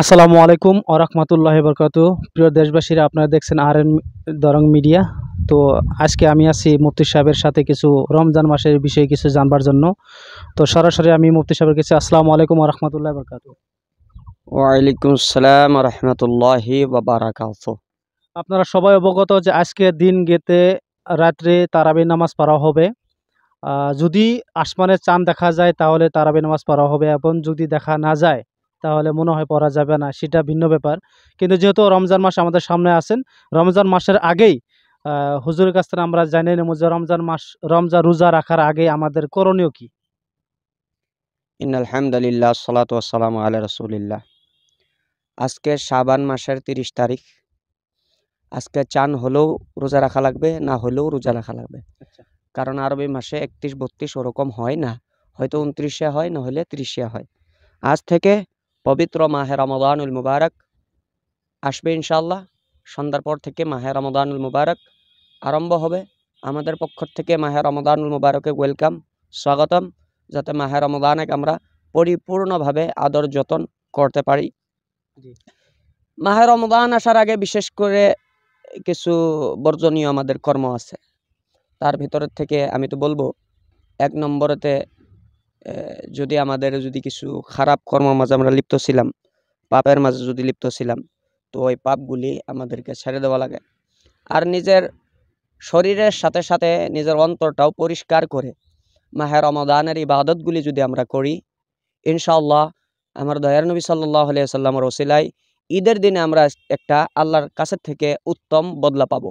আসসালামু আলাইকুম ওয়া রাহমাতুল্লাহি ওয়া বারাকাতুহু। প্রিয় দেশবাসীরা, আপনারা দেখছেন আরএন দরং মিডিয়া। তো আজকে আমি আছি মুফতি সাহেবের সাথে কিছু রমজান মাসের বিষয়ে কিছু জানবার জন্য। তো সরাসরি আমি মুফতি সাহেবের কাছে আসসালামু আলাইকুম ওয়া রাহমাতুল্লাহি ওয়া বারাকাতুহু। ওয়ালাইকুম আসসালাম রহমতুল্লাহি বারাকাতুহু। আপনারা সবাই অবগত যে আজকে দিন গেতে রাত্রে তারাবি নামাজ পড়া হবে। যদি আসমানে চাঁদ দেখা যায় তাহলে তারাবি নামাজ পড়া হবে, এবং যদি দেখা না যায় তাহলে মনে হয় পড়া যাবে না, সেটা ভিন্ন ব্যাপার। কিন্তু যেহেতু রমজান মাস আমাদের সামনে আছেন, রমজান মাসের আগেই হুজুরের কাছ থেকে আমরা জানিয়ে নেব যে রমজান রোজা রাখার আগে আমাদের করণীয় কি। ইন্নাল হামদুলিল্লাহ সালাতু ওয়াসসালামু আলা রাসূলিল্লাহ। আজকে শাবান মাসের 30 তারিখ। আজকে চান হলেও রোজা রাখা লাগবে, না হলেও রোজা রাখা লাগবে। আচ্ছা। কারণ আরবি মাসে 31-32 ওরকম হয় না, হয়তো 29-এ হয়, না হলে 30-এ হয়। আজ থেকে পবিত্র মাহে রমাদানুল মুবারক আসবে ইনশাআল্লাহ। সন্ধ্যার পর থেকে মাহে রমাদানুল মুবারক আরম্ভ হবে। আমাদের পক্ষ থেকে মাহে রমাদানুল মুবারকে ওয়েলকাম, স্বাগতম, যাতে মাহে রমাদানে আমরা পরিপূর্ণভাবে আদর যতন করতে পারি। জি। মাহে রমাদান আসার আগে বিশেষ করে কিছু বর্জনীয় আমাদের কর্ম আছে। তার ভিতরের থেকে আমি তো বলবো, 1 নম্বরেতে যদি আমাদের কিছু খারাপ কর্ম মাঝে আমরা লিপ্ত ছিলাম, পাপের মাঝে যদি লিপ্ত ছিলাম, তো ওই পাপগুলি আমাদেরকে ছেড়ে দেওয়া লাগে। আর নিজের শরীরের সাথে সাথে নিজের অন্তরটাও পরিষ্কার করে মাহে রমাদানের ইবাদতগুলি যদি আমরা করি, ইনশাআল্লাহ আমার দয়ার নবী সাল্লাল্লাহু আলাইহি ওয়াসাল্লামের ওসিলায় ঈদের দিনে আমরা একটা আল্লাহর কাছে থেকে উত্তম বদলা পাবো।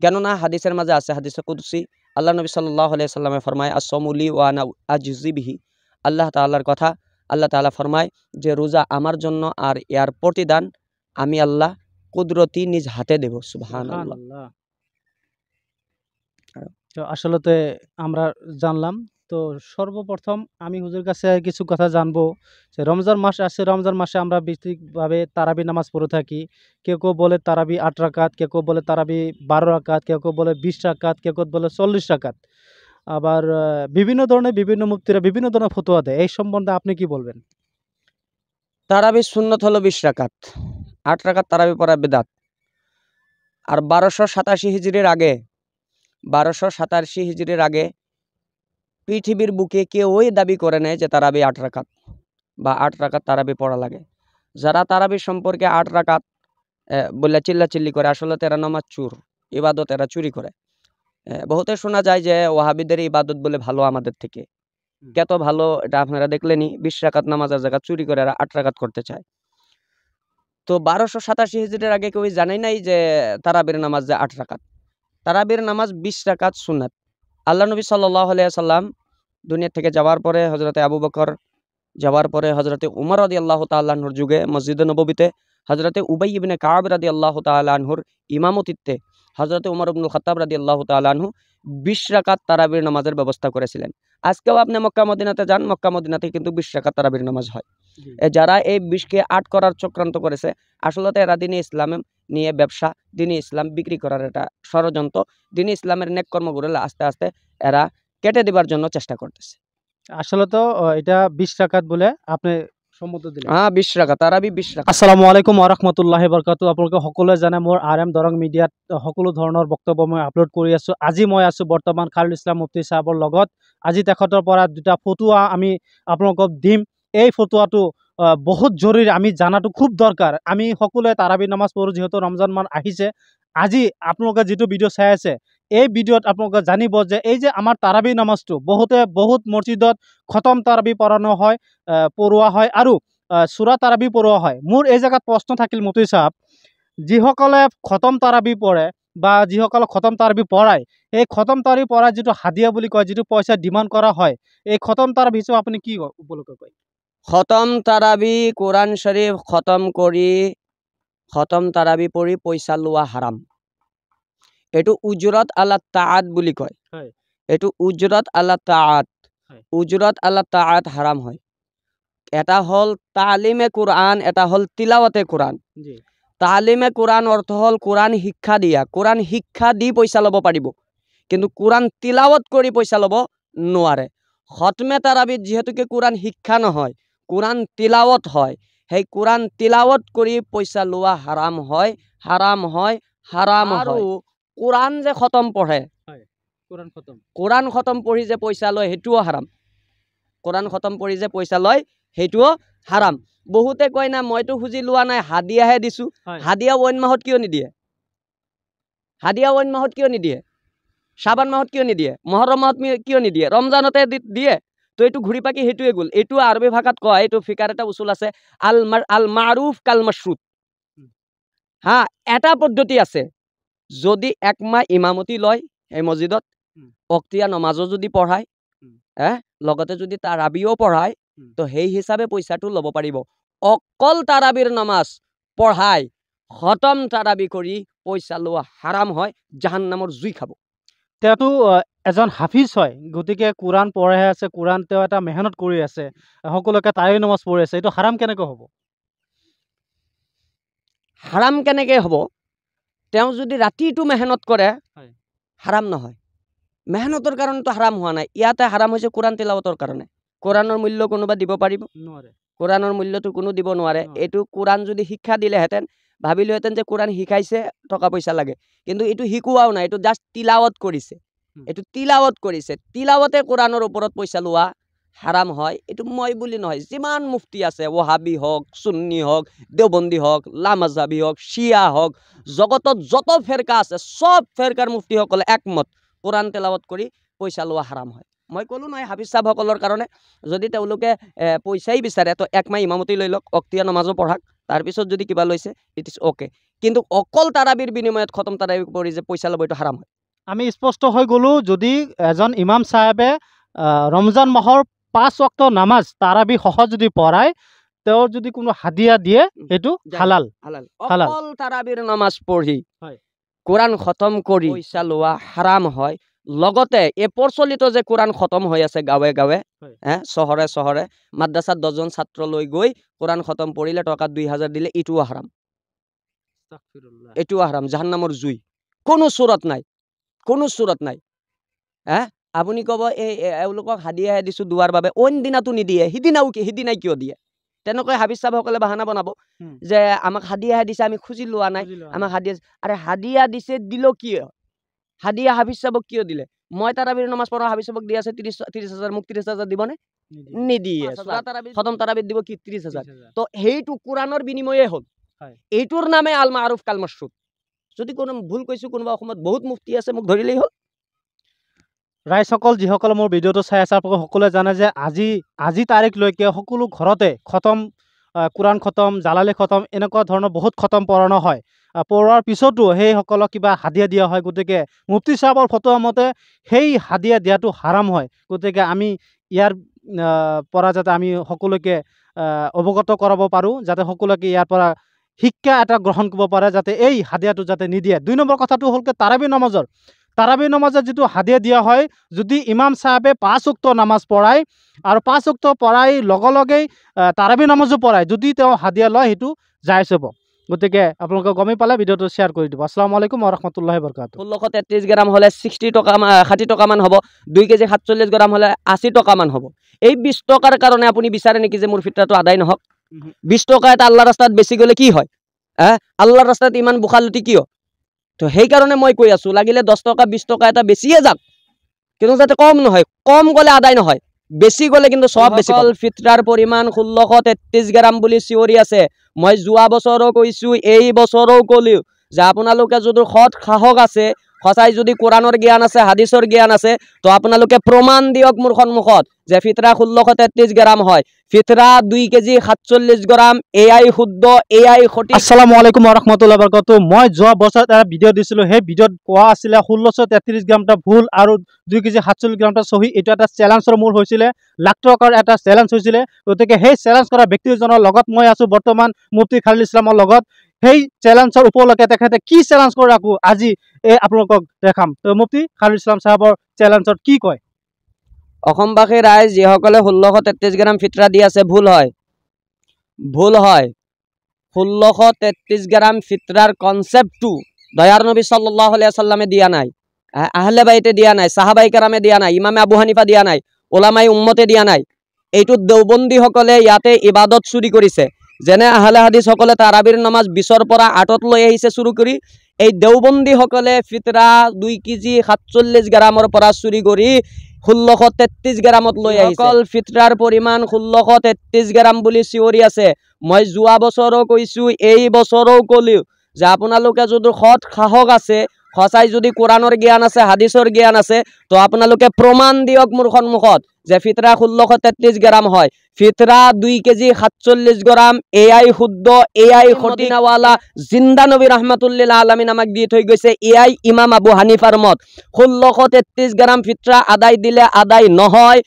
কেননা হাদিসের মাঝে আছে, হাদিসে কুদসি, আল্লাহ নবী সাল্লাল্লাহু আলাইহি ওয়াসাল্লামে ফরমায়, আসসামুলি ওয়া আনা আজজি বিহি। আল্লাহ তাআলার কথা, আল্লাহ তাআলা ফরমায় যে রোজা আমার জন্য, আর এর প্রতিদান আমি আল্লাহ কুদরতি নিজ হাতে দেব। সুবহানাল্লাহ। সুবহানাল্লাহ। তো আসলেতে আমরা জানলাম। তো সর্বপ্রথম আমি হুজুরের কাছে কিছু কথা জানবো যে রমজান মাস আসছে, রমজান মাসে আমরা ভিত্তিকভাবে তারাবি নামাজ পড়ে থাকি। কেউ কেউ বলে তারাবি 8 রাকাত, কেউ কেউ বলে তারাবি 12 রাকাত, কেউ কেউ বলে 20 রাকাত, কেউ কেউ বলে 40 রাকাত। আবার বিভিন্ন ধরনের বিভিন্ন মুফতিরা বিভিন্ন ধরনের ফতোয়া দেয়। এই সম্বন্ধে আপনি কি বলবেন? তারাবি সুন্নত হলো 20 রাকাত, 8 রাকাত তারাবি পড়া বিদআত। আর 1287 হিজরির আগে পৃথিবীর বুকে কেউই দাবি করে নেয় যে তারাবি 8 রাকাত বা 8 রাকাত তারাবি পড়া লাগে। যারা তারাবি সম্পর্কে 8 রাকাত বলে চিল্লাচিল্লি করে, আসলে এরা নামাজ চুর, ইবাদত এরা চুরি করে। বহুতে শোনা যায় যে ওয়াহাবিদের ইবাদত বলে ভালো আমাদের থেকে। কত ভালো এটা আপনারা দেখলেনি, 20 রাকাত নামাজের জায়গা চুরি করে এরা 8 রাকাত করতে চায়। তো 1287 হিজরির আগে কেউই জানে নাই যে তারাবির নামাজ যে 8 রাকাত। তারাবির নামাজ 20 রাকাত সুন্নাত। আল্লাহ নবী সাল্লাল্লাহু আলাইহি সাল্লাম দুনিয়া থেকে যাওয়ার পরে, হযরতে আবু বকর যাওয়ার পরে, হযরতে উমর রাদিয়াল্লাহু তাআলা আনহুর যুগে মসজিদে নববীতে হযরতে উবাই ইবনে কাব রাদিয়াল্লাহু তাআলা আনহুর ইমামতিত্বে হযরতে উমর ইবনুল খাত্তাব রাদিয়াল্লাহু তাআলা আনহু 20 রাকাত তারাবির নামাজের ব্যবস্থা করেছিলেন। আজকেও আপনি মক্কা মদিনাতে যান, মক্কা মদিনাতে কিন্তু 20 রাকাত তারাবির নামাজ হয়। যারা এই 20-কে 8 করার চক্রান্ত করেছে, আসলে এরা দ্বীনে ইসলাম নিয়ে ব্যবসা, দ্বীনে ইসলাম বিক্রি করার এটা ষড়যন্ত্র, দ্বীনে ইসলামের নেক কর্মগুলো আস্তে আস্তে এরা কেটে দিবার জন্য চেষ্টা করতেছে। আসলে তো এটা 20 রাকাত বলে আপনি সম্মত দিলেন। 20 রাকাত তারাবি 20 রাকাত। আসসালামু আলাইকুম ওয়া ৰাহমাতুল্লাহি ওয়া বাৰাকাতুহু। আপোনালোকে সকলোৱে জানে মোৰ আৰএম দৰং মিডিয়াত সকলো ধৰণৰ বক্তব্য মই আপলোড কৰি আছোঁ। আজি মই আছোঁ বৰ্তমান খালিল ইছলাম মুফতি সাহেবৰ লগত। আজি তেখেতৰ পৰা দুটা ফতোৱা আমি আপোনালোকক দিম। এই ফতোৱাটো বহুত জৰুৰী, আমি জানাটো খুব দৰকাৰ। আমি সকলোৱে তাৰাবি নামাজ পঢ়োঁ, যিহেতু ৰমজান মাহ আহিছে। আজি আপোনালোকে যিটো ভিডিঅ' চাই আছে, এই ভিডিঅ'ত আপোনালোকে জানিব যে এই যে আমাৰ তাৰাবি নামাজটো বহুত মছজিদত খতম তাৰাবি পঢ়োৱা হয় আৰু সূৰা তাৰাবি পড়োয়া হয়। মোৰ এই জায়গাত প্রশ্ন থাকিল মুফতি সাহেব, যিসকলে খতম তারাবি পড়ে বা যিসকলে খতম তারাবি পড়ায়, এই খতম তারাবি পড়ার যেটো হাদিয়া বুলি কয়, যেটো পয়সা ডিমান্ড করা হয়, এই খতম তারাবি হিসেবে আপনি কি উপলক্ষে কয়? খতম তারাবি কোরআন শরীফ খতম তারাবি পড়ি পয়সা লোৱা হারাম। এটু উজরত আলা তাআত বুলি কয়। এটু উজরত আলা তাআত, উজরত আলা তাআত হারাম হয়। এটা হল তালিমে কোরআন, এটা হল তিলাওয়াতে কোরআন। তালিমে কোরআন অর্থ হল কোরআন শিক্ষা দিয়া, কোরআন শিক্ষা দি পয়সা লব পারিব, কিন্তু কোরআন তিলাওয়াত কৰি পয়সা লব নোৱাৰে। খতমে তাৰাবিত যেহেতুকে কোৰআন শিক্ষা নহয়, কোৰআন তিলাওয়াত হয়, সেই কোৰআন তিলাওয়াত কৰি পইচা লোৱা হাৰাম হয়, হাৰাম হয়, হাৰাম হয়। আৰু কোরআন যে খতম পঢ়ে, কোরআন খতম পঢ়ি যে পইচা লয় সেইটোও হারাম। কোরআন খতম পঢ়ি যে পইচা লয় সেইটোও হারাম। বহুতে কয় না মইতো খুজি লোৱা নাই, হাদিয়াহে দিছো। হাদিয়া অইন মাহত কিয় নিদিয়ে? হাদিয়া অইন মাহত কিয় নিদিয়ে? শাবান মাহত কিয় নিদিয়ে? মহরম মাহত কিয় নিদিয়ে? রমজানতে দিয়ে। তো এইটো ঘুরি পাকি সেইটোৱে গ'ল। এইটো আৰবী ভাষাত কয়, এইটো ফিকাৰ এটা উচুল আছে, আল মাৰুফ কাল মাশৰুত। হা, এটা পদ্ধতি আছে, যদি একমাহ ইমামতি লয় এই মছজিদত, অক্তিয়া নমাজো যদি পঢ়ায়, লগতে যদি তাৰাবিও পঢ়ায়, তো সেই হিচাপে পইচাটো ল'ব পাৰিব। অকল তাৰাবিৰ নমাজ পঢ়াই খতম তাৰাবি কৰি পইচা লোৱা হাৰাম হয়, জাহান্নামৰ জুই খাব। তেওঁতো এজন হাফিজ হয়, গতিকে কোৰআন পঢ়াই আছে, কোৰআন তেওঁ এটা মেহনত কৰি আছে, সকলোকে তাৰাবি নমাজ পঢ়ি আছে, এইটো হাৰাম কেনেকৈ হ'ব? হাৰাম কেনেকৈ হ'ব? তেওঁ যদি ৰাতিটো মেহনত কৰে হাৰাম নহয়। মেহনতৰ কাৰণেতো হাৰাম হোৱা নাই। ইয়াতে হাৰাম হৈছে কোৰআন তিলাওয়াতৰ কাৰণে। কোৰআনৰ মূল্য কোনোবা দিব পাৰিব? কোৰআনৰ মূল্যটো কোনো দিব নোৱাৰে। এইটো কোৰআন যদি শিক্ষা দিলেহেঁতেন, ভাবিলোহেঁতেন যে কোৰআন শিকাইছে, টকা পইচা লাগে। কিন্তু এইটো শিকোৱাও নাই, এইটো জাষ্ট তিলাওয়াত কৰিছে। এইটো তিলাওয়াত কৰিছে। তিলাওয়াতে কোৰআনৰ ওপৰত পইচা লোৱা হারাম হয়। এইটো মই বুলি নহয়, যিমান মুফতি আছে, ওহাবি হওক, সুন্নি হওক, দেওবন্দী হওক, লামাজাবি হওক, শিয়া হওক, জগতত যত ফেৰকা আছে সব ফেৰকাৰ মুফতিসকলে একমত, কোৰআন তেলাওয়াত কৰি পইচা লোৱা হাৰাম হয়। মই ক'লো নহয়, হাফিজ সাহেবসকলৰ কাৰণে যদি তেওঁলোকে পইচাই বিচাৰে তো একমাহ ইমামতি লৈ লওক, অক্তিয়া নমাজো পঢ়াক, তাৰপিছত যদি কিবা লৈছে ইট ইজ অ'কে। কিন্তু অকল তাৰাবিৰ বিনিময়ত খতম তাৰাবি পঢ়ি যে পইচা ল'ব, এইটো হারাম হয়। আমি স্পষ্ট হৈ গ'লো, যদি এজন ইমাম সাহেবে রমজান মাহৰ 5 ওয়াক্ত নামাজ তাৰাবি সহ যদি পঢ়ায়, তেওঁৰ যদি কোনো হাদিয়া দিয়ে, এইটো হালাল। অকল তাৰাবিৰ নামাজ পঢ়ি কোৰআন খতম কৰি পইচা লোৱা হাৰাম হয়। লগতে এই প্ৰচলিত যে কোৰআন খতম হৈ আছে গাঁৱে গাঁৱে, চহৰে চহৰে, মাদ্ৰাসাত 10 জন ছাত্ৰ লৈ গৈ কোৰআন খতম পঢ়িলে টকা 2000 দিলে, এইটোও হাৰাম। এইটোও হাৰাম, জাহান্নামৰ জুই। কোনো সুৰত নাই, কোনো সুৰত নাই। আপুনি ক'ব এওঁলোকক হাদিয়াহে দিছো দুৱাৰ বাবে, অইন দিনাটো নিদিয়ে, সিদিনাই কিয় দিয়ে? তেনেকৈ হাফিজ সাহেবসকলে বাহানা বনাব যে আমাক হাদিয়াহে দিছে, আমি খুজি লোৱা নাই, আমাক হাদিয়া। আৰে হাদিয়া দিছে, দিল কিয়? হাদিয়া হাফিজ সাহেবক কিয় দিলে? মই তাৰাবিৰ নমাজ পঢ়া, হাফিজ সাহেবক দি আছে 30,000, মোক 30,000 দিবনে? নিদিয়ে। খতম তাৰাবিত দিব কি 30,000? তো সেইটো কোৰআনৰ বিনিময়ে হ'ল। এইটোৰ নামে আল মাৰুফ কাল মাশৰুত। যদি কোনো ভুল কৈছো, কোনোবা অসমত বহুত মুফতি আছে, মোক ধৰিলেই হ'ল। ৰাইজসকল, যিসকলে মোৰ ভিডিঅ'টো চাই আছে, আপোনালোকে সকলোৱে জানে যে আজি তাৰিখলৈকে সকলো ঘৰতে খতম, কোৰআন খতম, জালালি খতম, এনেকুৱা ধৰণৰ বহুত খতম পঢ়ানো হয়। পঢ়াৰ পিছতো সেইসকলক কিবা হাদিয়া দিয়া হয়। গতিকে মুফতি সাহেবৰ ফটোৱা মতে সেই হাদিয়া দিয়াটো হাৰাম হয়। গতিকে আমি ইয়াৰ পৰা যাতে আমি সকলোকে অৱগত কৰাব পাৰোঁ, যাতে সকলোকে ইয়াৰ পৰা শিক্ষা এটা গ্ৰহণ কৰিব পাৰে, যাতে এই হাদিয়াটো যাতে নিদিয়ে। 2 নম্বৰ কথাটো হ'ল কি, তাৰাবি নমাজত যিটো হাদিয়া দিয়া হয়, যদি ইমাম সাহেবে 5 ওয়াক্ত নামাজ পঢ়ায় আৰু 5 ওয়াক্ত পঢ়াই লগেই তাৰাবি নামাজো পঢ়ায়, যদি তেওঁ হাদিয়া লয়, সেইটো জায়েজ হ'ব। গতিকে আপোনালোকে গমেই পালে, ভিডিঅ'টো শ্বেয়াৰ কৰি দিব। আসসালামু আলাইকুম ওয়া রাহমাতুল্লাহি ওয়া বারাকাতুহু। 1633 গ্রাম হলে 60 টকা মান হ'ব, 2 কেজি 47 গ্রাম হলে 80 টকা মান হ'ব। এই 20 টকাৰ কাৰণে আপুনি বিচাৰে নেকি যে মোৰ ফিতৰাটো আদায় নহওক? 20 টকা এটা আল্লাহৰ ৰাস্তাত বেছি গ'লে কি হয়? আল্লাহৰ ৰাস্তাত ইমান বুখালুটি কিয়? তো সেইকাৰণে মই কৈ আছো, লাগিলে 10 টকা 20 টকা এটা বেছিয়ে যাক, কিন্তু যাতে কম নহয়। কম গ'লে আদায় নহয়, বেছি গ'লে কিন্তু সব বেছি। ফিতৰাৰ পৰিমাণ 1633 গ্ৰাম বুলি চিঞৰি আছে। মই যোৱা বছৰো কৈছো, এই বছৰো ক'লো যে আপোনালোকে যদি সৎ সাহস আছে, সঁচাই যদি কোৰআনৰ জ্ঞান আছে, হাদিছৰ জ্ঞান আছে, তো আপোনালোকে প্ৰমাণ দিয়ক মোৰ সন্মুখত যে ফিতৰা 1633 গ্ৰাম হয়, ফিতৰা 2 কেজি 47 গ্রাম, এআই শুদ্ধ, এআই সঠিক। আসসালামু আলাইকুম ওয়া রাহমাতুল্লাহি ওয়া বারাকাতুহু। মই যোৱা বছৰ এটা ভিডিঅ' দিছিলোঁ, সেই ভিডিঅ'ত কোৱা আছিলে 1633 গ্ৰামটা ভুল আৰু 2 কেজি 47 গ্ৰামটা সহি। এইটো এটা চেলেঞ্জৰ মোৰ হৈছিলে, লাখ টকাৰ এটা চেলেঞ্জ হৈছিলে। গতিকে সেই চেলেঞ্জ কৰা ব্যক্তিজনৰ লগত মই আছোঁ বৰ্তমান, মুফতি খালিল ইছলামৰ লগত। সেই চেলেঞ্জৰ উপলক্ষে তেখেতে কি চেলেঞ্জ কৰি ৰাখোঁ আজি আপোনালোকক দেখাম। তো মুফতি খালিল ইছলাম সাহেবৰ চেলেঞ্জত কি কয়? অসমবাসী ৰাইজ, যিসকলে 1633 গ্ৰাম ফিতৰা দি আছে, ভুল হয়। 1633 গ্রাম ফিতরার কনসেপ্টটো দয়ার নবী সাল্লাল্লাহু আলাইহি সাল্লামে দিয়া নাই, আহলে বাইতে দিয়া নাই, সাহাবাই কেরামে দিয়া নাই, ইমামে আবু হানিফা দিয়া নাই, ওলামাই উম্মতে দিয়া নাই। এইটো দেওবন্দী সকলে ইয়াতে ইবাদত চুরি কৰিছে। যেনে আহলে হাদিসকলে তাৰাবিৰ নামাজ 20ৰ পৰা 8ত লৈ আহিছে চুৰু কৰি এই দেওবন্দীসকলে ফিতৰা 2 কেজি 47 গ্ৰামৰ পৰা চুৰি কৰি 1633 গ্ৰামত লৈ আহিছে অকল ফিতৰাৰ পৰিমাণ 1633 গ্ৰাম বুলি চিঞৰি আছে মই যোৱা বছৰো কৈছো এই বছৰো কলিও যে আপোনালোকে যদি সৎ সাহস আছে সঁচাই যদি কোৰাণৰ জ্ঞান আছে হাদিছৰ জ্ঞান আছে তো আপোনালোকে প্ৰমাণ দিয়ক মোৰ সন্মুখত যে ফিতৰা 1633 গ্ৰাম হয় ফিতৰা 2 কেজি 47 গ্ৰাম এআই শুদ্ধ এআই মদিনাৱালা জিন্দা নবী ৰাহমাতুল্লিল আলামিন আমাক দি থৈ গৈছে এআই ইমাম আবু হানিফাৰ মত 1633 গ্ৰাম ফিতৰা আদায় দিলে আদায় নহয়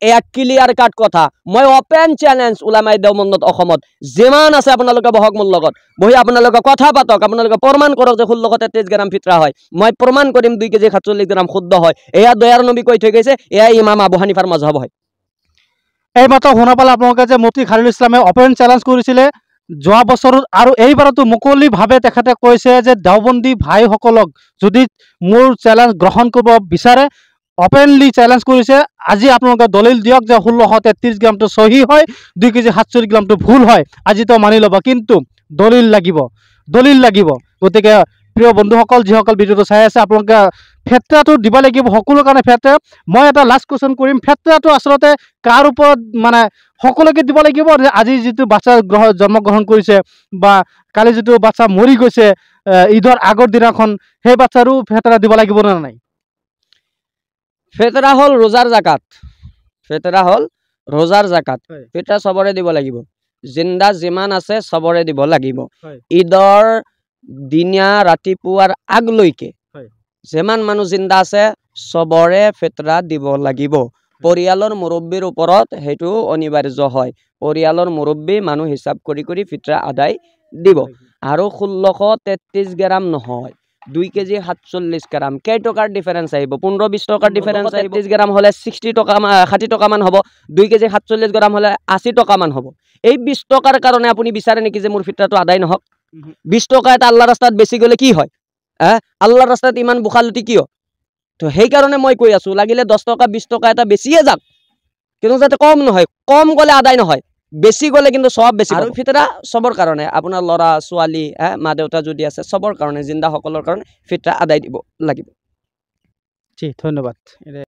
এয়া ক্লিয়াৰ কাট কথা মই ওপেন চ্যালেঞ্জ উলামাই দেওবন্দত অসমত যিমান আছে আপোনালোকে বহক মোৰ লগত বহি আপোনালোকে কথা পাতক আপোনালোকে প্ৰমাণ কৰক যে 1633 গ্ৰাম ফিতৰা হয় মই প্ৰমাণ কৰিম 2 কেজি 47 গ্ৰাম শুদ্ধ হয় এয়া দয়াৰ নবী কৈ থৈ গৈছে এয়া ইমাম আবু হানিফাৰ মজহব হয় এই মাত্ৰ শুনা পালে আপোনালোকে যে মুফতি খালিল ইছলামে অপেন চ্যালেঞ্জ কৰিছিলে যোৱা বছৰত আৰু এইবাৰতো মুকলিভাৱে তেখেতে কৈছে যে দেওবন্দী ভাইসকলক যদি মোৰ চ্যালেঞ্জ গ্ৰহণ কৰিব বিচাৰে অপেনলি চ্যালেঞ্জ কৰিছে আজি আপোনালোকে দলিল দিয়ক যে 1633 গ্ৰামটো সহি হয় 2 কেজি 47 গ্ৰামটো ভুল হয় আজি তো মানি ল'ব কিন্তু দলিল লাগিব গতিকে প্ৰিয় বন্ধুসকল যিসকল ভিডিঅ'টো চাই আছে আপোনালোকে ফেতৰাটো দিব লাগিব সকলোৰ কাৰণে ফেতৰা মই এটা লাষ্ট কোৱেশ্চন কৰিম ফেতৰাটো আচলতে কাৰ ওপৰত মানে সকলোকে দিব লাগিব আজি যিটো বাচ্চা জন্মগ্ৰহণ কৰিছে বা কালি যিটো বাচ্চা মৰি গৈছে ঈদৰ আগৰ দিনাখন সেই বাচ্চাৰো ফেতৰা দিব লাগিব নে নাই ফেতৰা হল ৰোজাৰ জাকাত ফেতৰা সবৰে দিব লাগিব জিন্দা যিমান আছে সবৰে দিব লাগিব ঈদৰ দিনা ৰাতিপুৱাৰ আগলৈকে যিমান মানুহ জিন্দা আছে সবৰে ফেতৰা দিব লাগিব পৰিয়ালৰ মুৰব্বীৰ ওপৰত হেতু অনিবাৰ্য হয় পৰিয়ালৰ মুৰব্বী মানুহ হিচাপ কৰি ফিতৰা আদায় দিব আৰু 1633 গ্ৰাম নহয় 2 কেজি 47 গ্ৰাম কেই টকাৰ ডিফাৰেন্স আহিব 15-20 টকাৰ ডিফাৰেন্স 33 গ্ৰাম হলে 60 টকা 60 টকা মান হ'ব 2 কেজি 47 গ্ৰাম হলে 80 টকা মান হ'ব এই 20 টকাৰ কাৰণে আপুনি বিচাৰে নেকি যে মোৰ ফিতৰাটো আদায় নহক 20 টকা এটা আল্লাহৰ ৰাস্তাত বেছি গলে কি হয় আল্লাহৰ ৰাস্তাত ইমান বুখালতি কিয় তো সেই কাৰণে মই কৈ আছো লাগিলে 10 টকা 20 টকা এটা বেছিয়ে যাক কিন্তু যাতে কম নহয় কম গলে আদায় নহয় বেছি গলে কিন্তু সব বেছি আৰু ফিতৰা সবৰ কাৰণে আপোনাৰ লৰা ছোৱালী মা দেউতা যদি আছে সবৰ কাৰণে জিন্দা সকলৰ কাৰণে ফিতৰা আদায় দিব লাগিব জি ধন্যবাদ